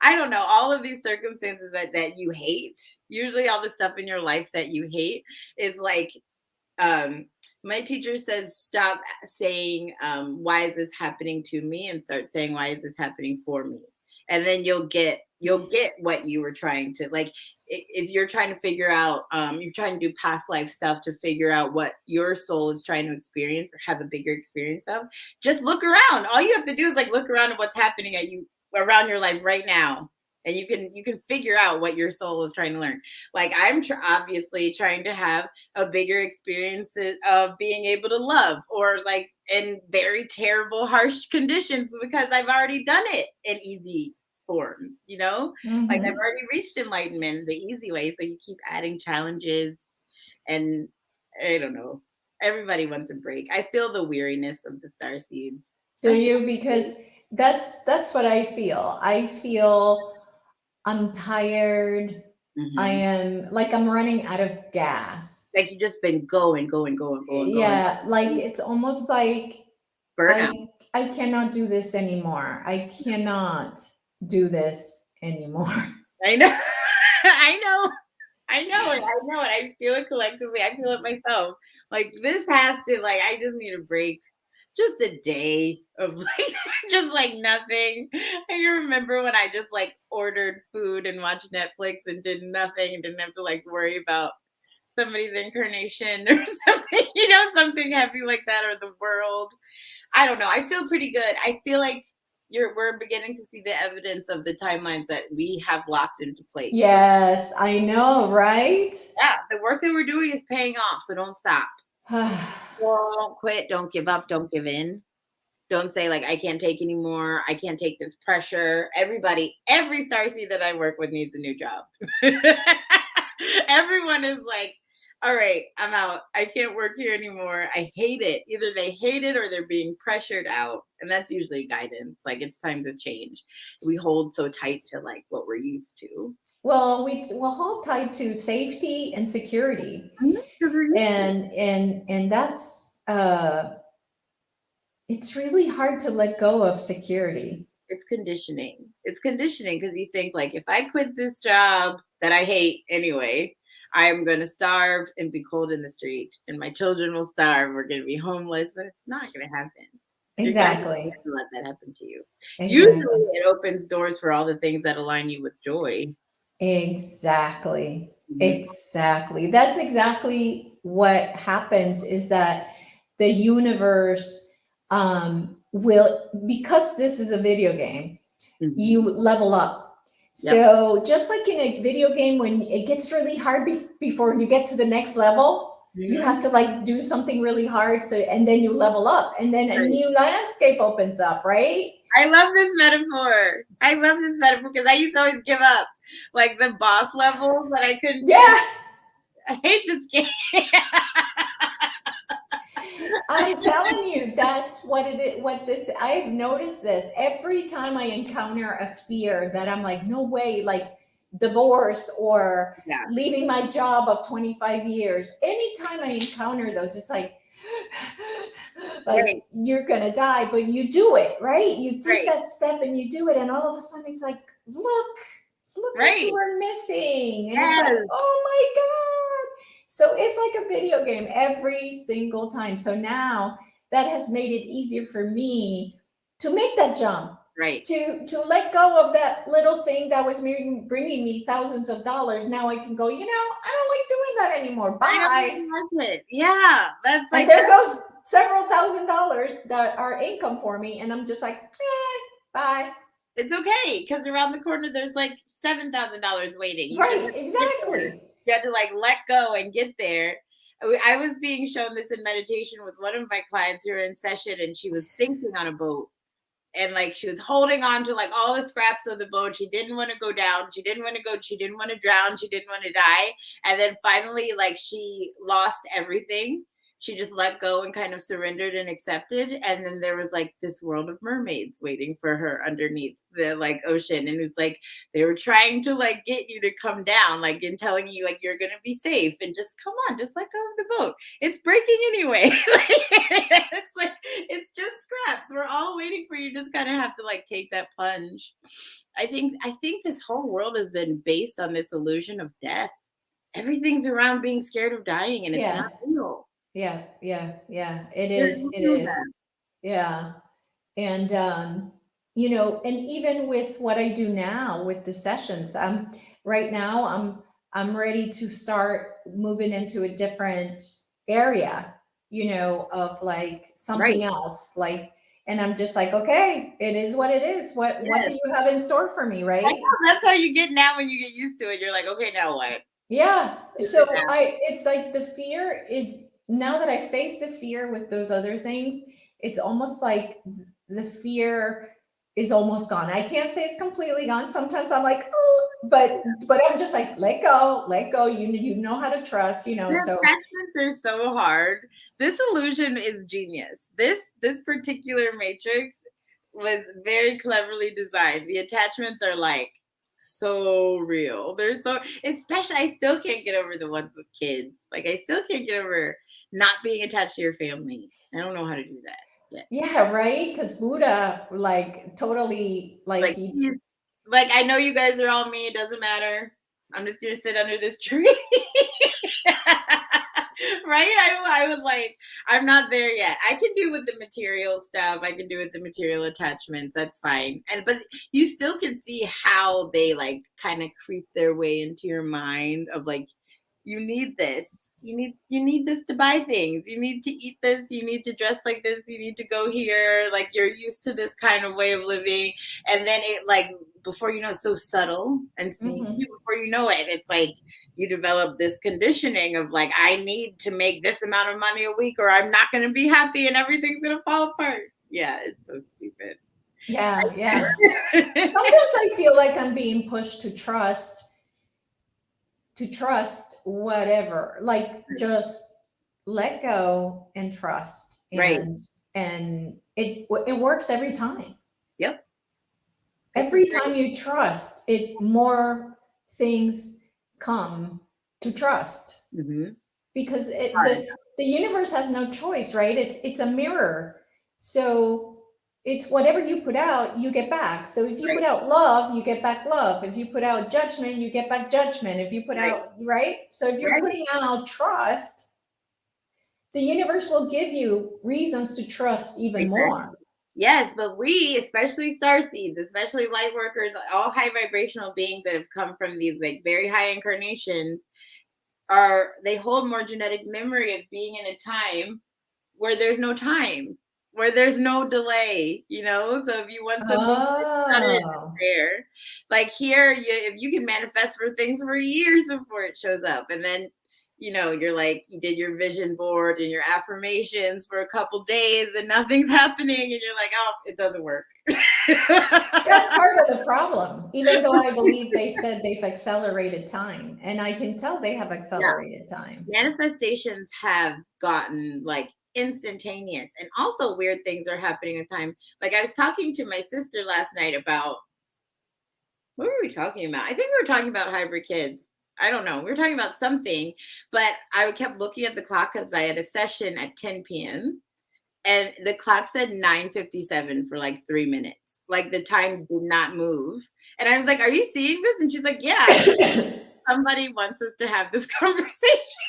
I don't know, all of these circumstances that you hate, usually all the stuff in your life that you hate is like, um, my teacher says, stop saying, why is this happening to me? And start saying, why is this happening for me? And then you'll get what you were trying to like. If you're trying to figure out, you're trying to do past life stuff to figure out what your soul is trying to experience or have a bigger experience of, just look around. All you have to do is like look around at what's happening at you around your life right now, and you can figure out what your soul is trying to learn. Like I'm obviously trying to have a bigger experience of being able to love, or like in very terrible harsh conditions, because I've already done it in easy forms, like I've Mhm. already reached enlightenment the easy way. So you keep adding challenges, and I don't know, everybody wants a break. I feel the weariness of the star seeds, Do especially you? Because that's what I feel. I feel I'm tired. I Mhm. am like I'm running out of gas. Like you've just been going, going, going, going, going. Yeah, like it's almost like Burnout. I cannot do this anymore. I cannot do this anymore. I know. I know. I know it. I know it. I feel it collectively. I feel it myself. Like this has to like I just need a break. Just a day of like just like nothing. I remember when I just like ordered food and watched Netflix and did nothing and didn't have to like worry about somebody's incarnation or something, something heavy like that, or the world. I don't know. I feel pretty good. I feel like we're beginning to see the evidence of the timelines that we have locked into place. Yes, I know, right? Yeah, the work that we're doing is paying off, so don't stop. Don't quit, don't give up, don't give in. Don't say like I can't take anymore. I can't take this pressure. Every starseed that I work with needs a new job. Everyone is like, all right, I'm out. I can't work here anymore. I hate it. Either they hate it or they're being pressured out. And that's usually guidance. Like it's time to change. We hold so tight to like what we're used to. Well, we're all tied to safety and security, Because we're used to it. and that's it's really hard to let go of security. It's conditioning. It's conditioning because you think like if I quit this job that I hate anyway, I'm going to starve and be cold in the street, and my children will starve. We're going to be homeless, but it's not going to happen. You're going to Exactly. let that happen to you. Usually, Exactly. it opens doors for all the things that align you with joy. Exactly. Mhm. Exactly. That's exactly what happens is that the universe will, because this is a video game, you Mhm. level up. Yep. So just like in a video game, when it gets really hard before you get to the next level, you have Mhm. to like do something really hard. So, and then you level up and then a Right. new landscape opens up, right? I love this metaphor. I love this metaphor because I used to always give up, like the boss levels that I couldn't finish. Yeah. I hate this game. I'm telling you, that's what it is. What this, I've noticed this every time I encounter a fear that I'm like, no way, like divorce or Yeah. leaving my job of 25 years. Anytime I encounter those, it's like Right. you're gonna die, but you do it, right? You take Right. that step and you do it, and all of a sudden it's like, look what you Right. were missing. And it's like, Yes. oh my God. So it's like a video game every single time. So now that has made it easier for me to make that jump. Right. To let go of that little thing that was bringing me thousands of dollars. Now I can go, I don't like doing that anymore. Bye. I don't like it. Yeah, that's like, and there goes several $1,000s that are income for me, and I'm just like, bye. It's okay, because around the corner there's like $7,000 waiting. Right, exactly. You have to like let go and get there. I was being shown this in meditation with one of my clients who were in session, and she was sinking on a boat. And like she was holding on to like all the scraps of the boat. She didn't want to go down. She didn't want to drown. She didn't want to die. And then finally, like she lost everything. She just let go and kind of surrendered and accepted. And then there was like this world of mermaids waiting for her underneath the like ocean. And it's like they were trying to like get you to come down, like and telling you like you're gonna be safe and just come on, just let go of the boat. It's breaking anyway. It's like it's just scraps. We're all waiting for you. Just kind of have to like take that plunge. I think this whole world has been based on this illusion of death. Everything's around being scared of dying, and it's not real. Yeah. It is. Yeah. And, and even with what I do now with the sessions, right now I'm ready to start moving into a different area, of like something else, like, and I'm just like, okay, it is what it is. What do you have in store for me? Right. That's how you get now. When you get used to it, you're like, okay, now what? Yeah. So it's like the fear is, now that I face the fear with those other things, it's almost like the fear is almost gone. I can't say it's completely gone. Sometimes I'm like, oh, but I'm just like, let go. You know how to trust, so attachments are so hard. This illusion is genius. This particular matrix was very cleverly designed. The attachments are like so real. They're so, especially, I still can't get over the ones with kids. Like I still can't get over not being attached to your family. I don't know how to do that yet. Yeah, right. Because Buddha, like, totally, like I know you guys are all me. It doesn't matter. I'm just gonna sit under this tree. Right? I would like, I'm not there yet. I can do with the material stuff. I can do with the material attachments. That's fine. But you still can see how they like kind of creep their way into your mind of like, you need this. You need this to buy things. You need to eat this. You need to dress like this. You need to go here. Like you're used to this kind of way of living. And then it like, before you know, it's so subtle and sneaky. Before you know it, it's like you develop this conditioning of like, I need to make this amount of money a week or I'm not going to be happy and everything's going to fall apart. Yeah, it's so stupid. Yeah. Sometimes I feel like I'm being pushed to trust whatever, like just let go and trust. And it works every time. Yep. Every time you trust it, more things come to trust. Because the universe has no choice, right? It's a mirror. So it's whatever you put out, you get back. So if you put out love, you get back love. If you put out judgment, you get back judgment. If you put out, right? So if you're putting out trust, the universe will give you reasons to trust even more. Yes, but we, especially starseeds, especially light workers, all high vibrational beings that have come from these like very high incarnations, they hold more genetic memory of being in a time where there's no time, where there's no delay, So if you want something there, like here, if you can manifest for things for years before it shows up, and then you're like, you did your vision board and your affirmations for a couple days and nothing's happening. And you're like, oh, it doesn't work. That's part of the problem. Even though I believe they said they've accelerated time, and I can tell they have accelerated time. Manifestations have gotten like instantaneous, and also weird things are happening with time. Like I was talking to my sister last night about, what were we talking about? I think we were talking about hybrid kids. I don't know. We were talking about something, but I kept looking at the clock because I had a session at 10 p.m. and the clock said 9:57 for like 3 minutes. Like the time did not move. And I was like, are you seeing this? And she's like, yeah. Somebody wants us to have this conversation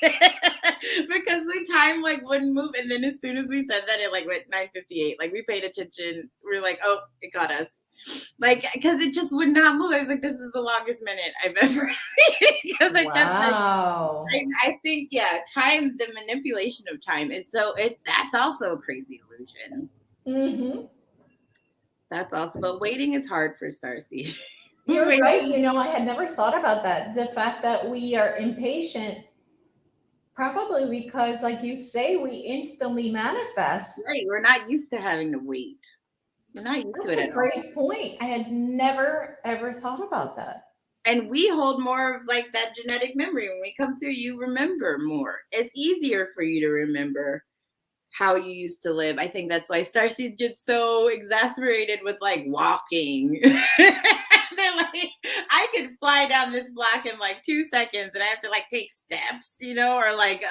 because the time like wouldn't move. And then as soon as we said that, it like went 9:58. Like we paid attention. We were like, oh, it got us. like, because it just would not move. I was like, this is the longest minute I've ever seen, because I kept like, Wow. I think, yeah, time, the manipulation of time is that's also a crazy illusion. Mm-hmm. That's also, but waiting is hard for Starseed. You're Waiting, right. I had never thought about that. The fact that we are impatient, probably because, like you say, we instantly manifest. right, we're not used to having to wait. We're not used to That's it a at all. great point. I had never, ever thought about that. And we hold more of like that genetic memory. When we come through, you remember more. It's easier for you to remember how you used to live. I think that's why Starseeds get so exasperated with like walking. They're like, I could fly down this block in like 2 seconds and I have to like take steps, or like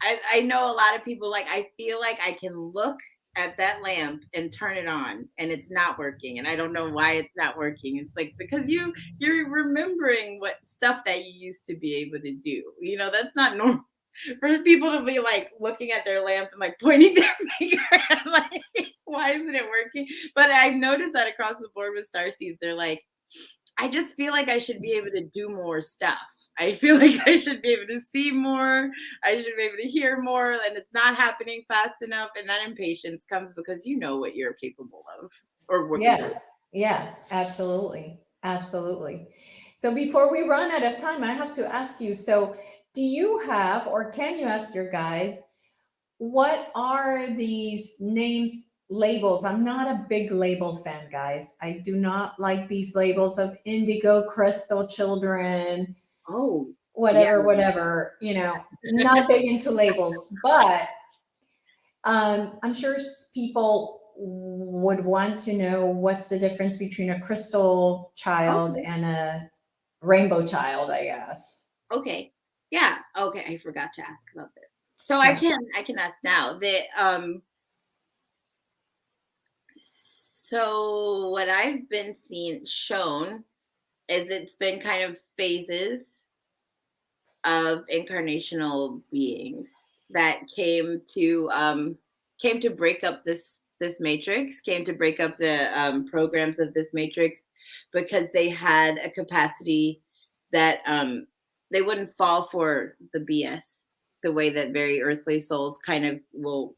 I know a lot of people, like, I feel like I can look at that lamp and turn it on and it's not working, and I don't know why it's not working. It's like, because you're remembering what stuff that you used to be able to do. That's not normal for people to be like looking at their lamp and like pointing their finger and like, why isn't it working? But I've noticed that across the board with Starseeds, they're like, I just feel like I should be able to do more stuff. I feel like I should be able to see more. I should be able to hear more, and it's not happening fast enough. And that impatience comes because you know what you're capable of, or what you're Yeah. Yeah, absolutely. Absolutely. So before we run out of time, I have to ask you, so do you have, or can you ask your guides, what are these names, labels? I'm not a big label fan, guys. I do not like these labels of indigo crystal children, Oh, yeah. whatever, not big into labels, but I'm sure people would want to know what's the difference between a crystal child Okay. and a rainbow child, I guess. Okay. Yeah. Okay. I forgot to ask about this. So Sure. I can ask now. So what I've been shown is it's been kind of phases of incarnational beings that came to break up this matrix, came to break up the programs of this matrix, because they had a capacity that they wouldn't fall for the BS the way that very earthly souls kind of will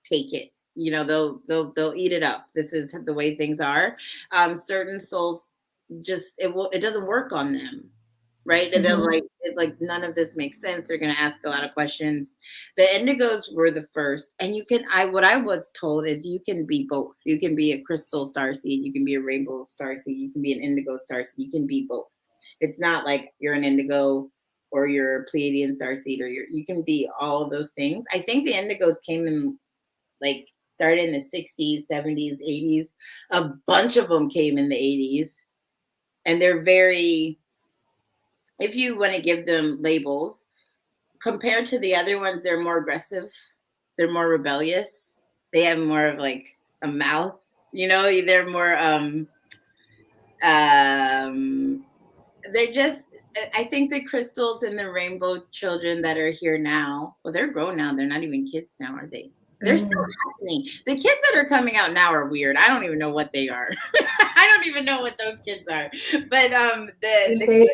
take it. They'll eat it up. This is the way things are. Certain souls, just it doesn't work on them, right? And they're Mhm. like, none of this makes sense. They're going to ask a lot of questions. The indigos were the first, and what I was told is you can be both. You can be a crystal starseed, you can be a rainbow starseed, you can be an indigo starseed, you can be both. It's not like you're an indigo or you're a Pleiadian starseed, or you can be all of those things. I think the indigos came in, like, started in the 60s, 70s, 80s. A bunch of them came in the 80s, and they're very, if you want to give them labels, compared to the other ones, they're more aggressive. They're more rebellious. They have more of like a mouth, they're more, they're just, I think the crystals and the rainbow children that are here now, well, they're grown now. They're not even kids now, are they? They're still happening. The kids that are coming out now are weird. I don't even know what they are. I don't even know what those kids are. But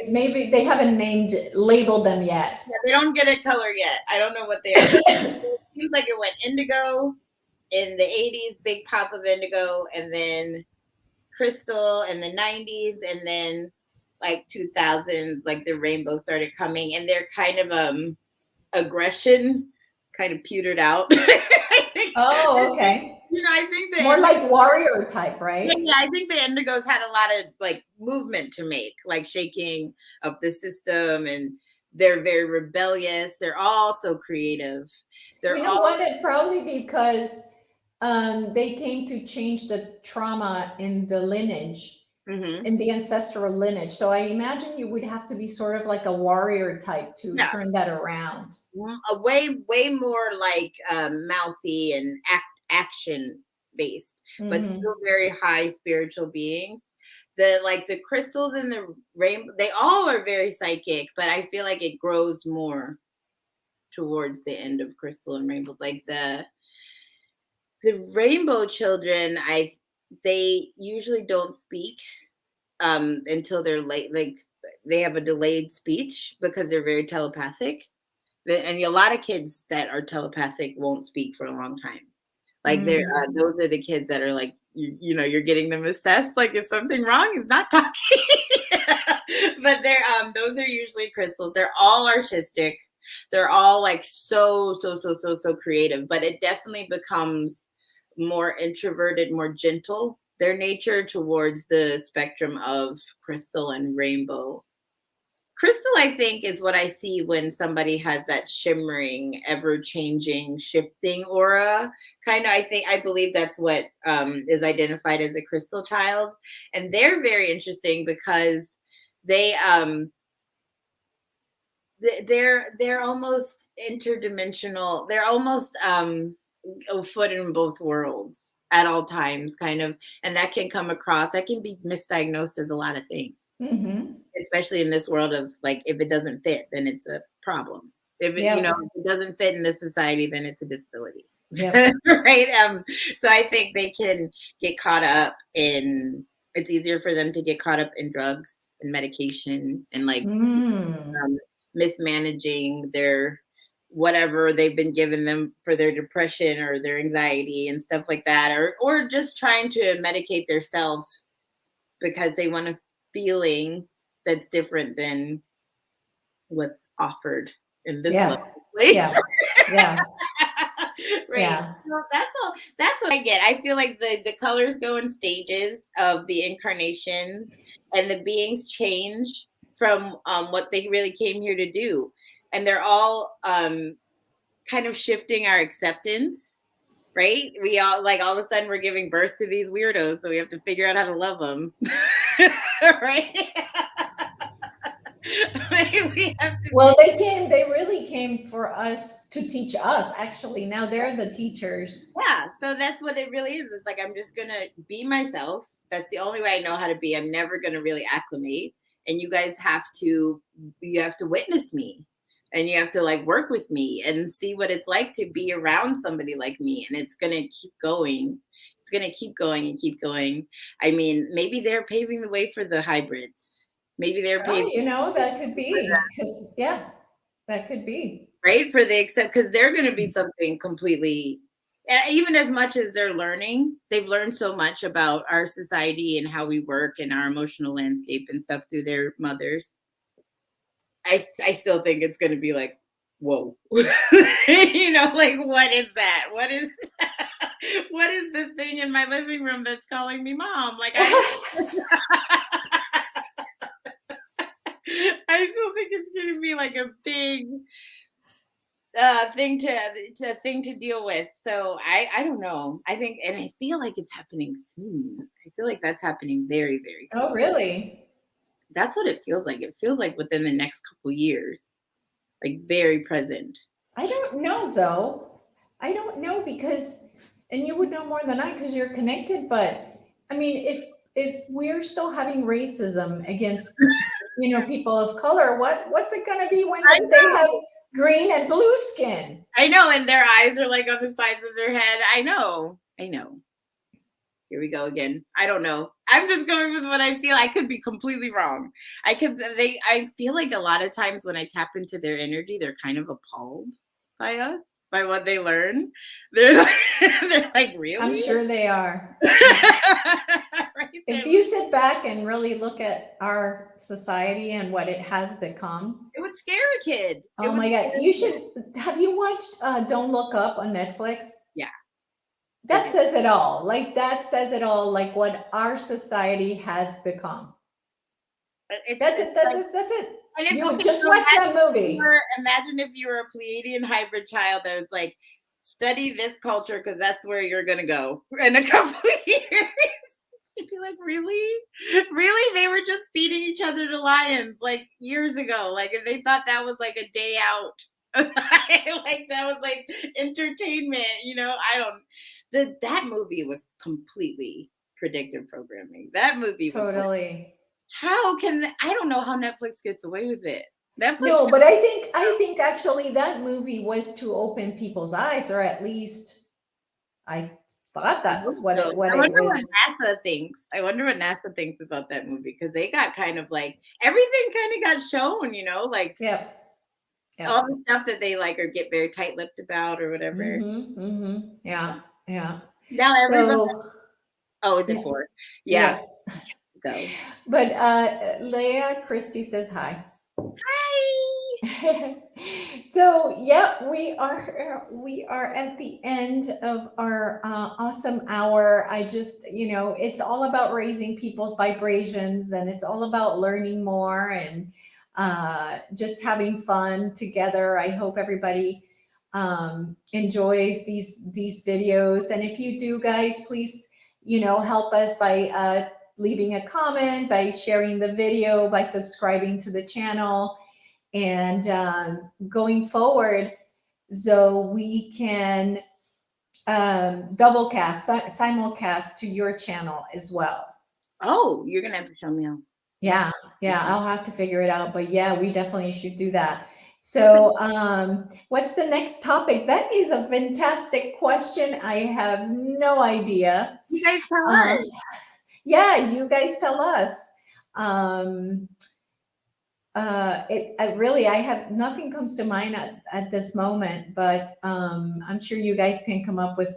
Maybe they haven't labeled them yet. yeah, they don't get a color yet. I don't know what they are. It seems like it went indigo in the 80s, big pop of indigo, and then crystal in the 90s, and then like 2000s, like the rainbow started coming, and they're kind of aggression kind of petered out. I think, Oh, okay. I think More like warrior type, right? yeah, I think the indigos had a lot of like movement to make, like shaking up the system, and they're very rebellious. They're all so creative. You know what? It probably because they came to change the trauma in the lineage, in the ancestral lineage. So I imagine you would have to be sort of like a warrior type to turn that around. A way more like mouthy and action based, but still very high spiritual beings. The crystals and the rainbow, they all are very psychic, but I feel like it grows more towards the end of crystal and rainbow. Like the rainbow children, they usually don't speak until they're late. Like they have a delayed speech because they're very telepathic. And a lot of kids that are telepathic won't speak for a long time. Like they're those are the kids that are like, you know, you're getting them assessed. Like, is something wrong? He's not talking. But they're those are usually crystals. They're all artistic. They're all like so creative. But it definitely becomes more introverted, more gentle. Their nature towards the spectrum of crystal and rainbow. Crystal, I think, is what I see when somebody has that shimmering, ever-changing, shifting aura. Kind of, I believe that's what is identified as a crystal child. And they're very interesting because they they're almost interdimensional. They're almost a foot in both worlds at all times, kind of, and that can come across. That can be misdiagnosed as a lot of things. Mm-hmm. Especially in this world of like, if it doesn't fit, then it's a problem. If it, Yep. you know, if it doesn't fit in this society, then it's a disability. Yep. Right. So I think they can get caught up in, it's easier for them to get caught up in drugs and medication and like mismanaging their whatever they've been given them for their depression or their anxiety and stuff like that, or just trying to medicate themselves because they want a feeling that's different than what's offered in this level place. Yeah. Right. Yeah. So that's what I get. I feel like the colors go in stages of the incarnations, and the beings change from what they really came here to do. And they're all kind of shifting our acceptance. Right? We all like all of a sudden we're giving birth to these weirdos, so we have to figure out how to love them. Right? Well, they really came for us to teach us. Actually, now they're the teachers. Yeah, so that's what it really is. It's like, I'm just gonna be myself. That's the only way I know how to be. I'm never gonna really acclimate, and you guys have to witness me, and you have to like work with me and see what it's like to be around somebody like me. And it's gonna keep going. It's gonna keep going and keep going. I mean, maybe they're paving the way for the hybrids. Maybe they're paving. You know, that could be, because that could be. Right, for the accept, because they're going to be something completely, even as much as they're learning, they've learned so much about our society and how we work and our emotional landscape and stuff through their mothers. I still think it's going to be like, whoa, you know, like, what is that? What is this thing in my living room that's calling me mom? Like, I still think it's going to be like a big thing to deal with. So I don't know. I think, and I feel like it's happening soon. I feel like that's happening very, very soon. Oh, really? That's what it feels like. It feels like within the next couple years, like very present. I don't know, Zoe. I don't know, because, and you would know more than I because you're connected. But I mean, if we're still having racism against, you know, people of color, what's it going to be when they have green and blue skin? I know, and their eyes are like on the sides of their head. I know. Here we go again. I don't know. I'm just going with what I feel. I could be completely wrong. I feel like a lot of times when I tap into their energy, they're kind of appalled by us, by what they learn. They're like, really? I'm sure they are. Right, if you sit back and really look at our society and what it has become, it would scare a kid. Oh my God. Have you watched Don't Look Up on Netflix? Yeah. That says it all. Like, that says it all, like what our society has become. That's it. And if you just watch that movie. Imagine if you were a Pleiadian hybrid child that was like, study this culture because that's where you're going to go in a couple of years. You'd be like, really? They were just feeding each other to lions like years ago. Like, if they thought that was like a day out. Like, that was like entertainment, you know. That movie was completely predictive programming. That movie was totally. I don't know how Netflix gets away with it. No, but I think actually that movie was to open people's eyes, or at least I thought that's what So, it what I it wonder what was. NASA thinks. I wonder what NASA thinks about that movie because they got kind of like everything kind of got shown, like Yep. all Yep. the stuff that they like or get very tight-lipped about or whatever. Yeah. Yeah. Now everybody, So oh, is it yeah. 4? Yeah, Yeah. go. But Leah Christie says hi. Hi. So yeah, we are at the end of our awesome hour. I just, it's all about raising people's vibrations, and it's all about learning more and just having fun together. I hope everybody enjoys these videos, and if you do, guys, please help us by leaving a comment, by sharing the video, by subscribing to the channel. And going forward, so we can simulcast to your channel as well. Oh, you're gonna have to show me how. Yeah, Okay. I'll have to figure it out, but yeah, we definitely should do that. So what's the next topic? That is a fantastic question. I have no idea. You guys tell Um, us. yeah, you guys tell us. I have nothing comes to mind at this moment, but I'm sure you guys can come up with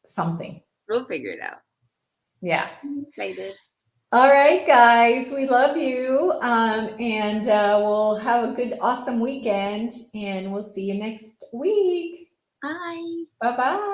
something. We'll figure it out. Yeah. I'm excited. All right, guys, we love you. And we'll have a good, awesome weekend, and we'll see you next week. Bye. Bye-bye.